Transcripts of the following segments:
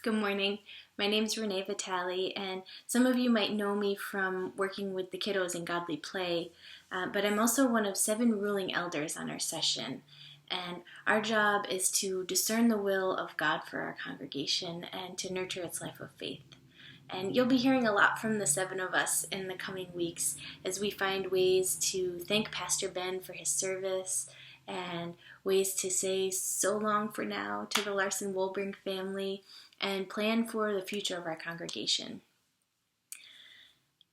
Good morning. My name's Renee Vitale, and some of you might know me from working with the kiddos in Godly Play, but I'm also one of 7 ruling elders on our session. And our job is to discern the will of God for our congregation and to nurture its life of faith. And you'll be hearing a lot from the 7 of us in the coming weeks as we find ways to thank Pastor Ben for his service and ways to say so long for now to the Larson-Wolbring family and plan for the future of our congregation.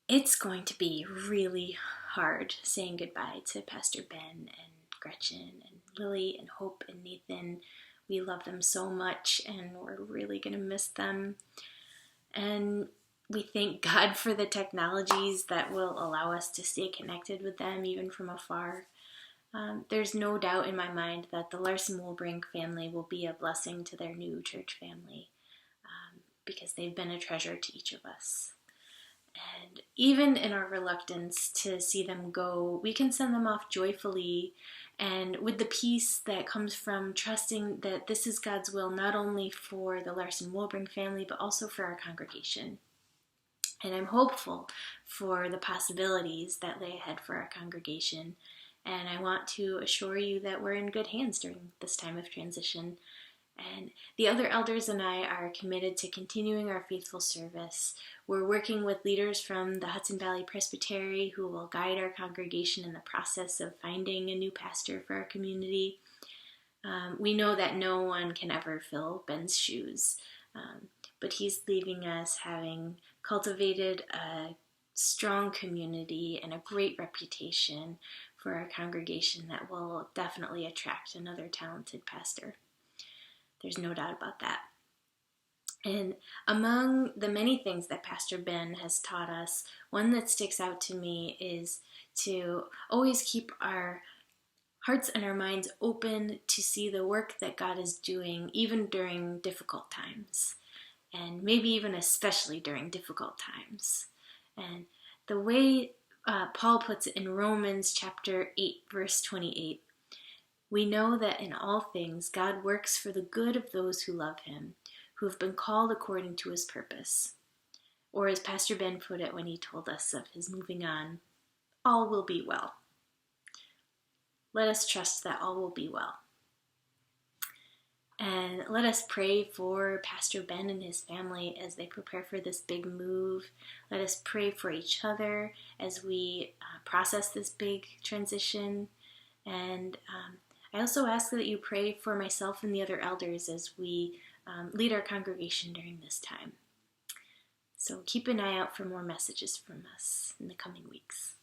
It's going to be really hard saying goodbye to Pastor Ben and Gretchen and Lily and Hope and Nathan. We love them so much and we're really going to miss them. And we thank God for the technologies that will allow us to stay connected with them even from afar. There's no doubt in my mind that the Larson-Wolbring family will be a blessing to their new church family because they've been a treasure to each of us. And even in our reluctance to see them go, we can send them off joyfully and with the peace that comes from trusting that this is God's will not only for the Larson-Wolbring family but also for our congregation. And I'm hopeful for the possibilities that lay ahead for our congregation. And I want to assure you that we're in good hands during this time of transition. And the other elders and I are committed to continuing our faithful service. We're working with leaders from the Hudson Valley Presbytery who will guide our congregation in the process of finding a new pastor for our community. We know that no one can ever fill Ben's shoes, but he's leaving us having cultivated a strong community and a great reputation for our congregation that will definitely attract another talented pastor. There's no doubt about that. And among the many things that Pastor Ben has taught us, one that sticks out to me is to always keep our hearts and our minds open to see the work that God is doing even during difficult times, and maybe even especially during difficult times. And the way Paul puts it in Romans chapter 8, verse 28, we know that in all things God works for the good of those who love him, who have been called according to his purpose. Or as Pastor Ben put it when he told us of his moving on, all will be well. Let us trust that all will be well. And let us pray for Pastor Ben and his family as they prepare for this big move. Let us pray for each other as we process this big transition. And I also ask that you pray for myself and the other elders as we lead our congregation during this time. So keep an eye out for more messages from us in the coming weeks.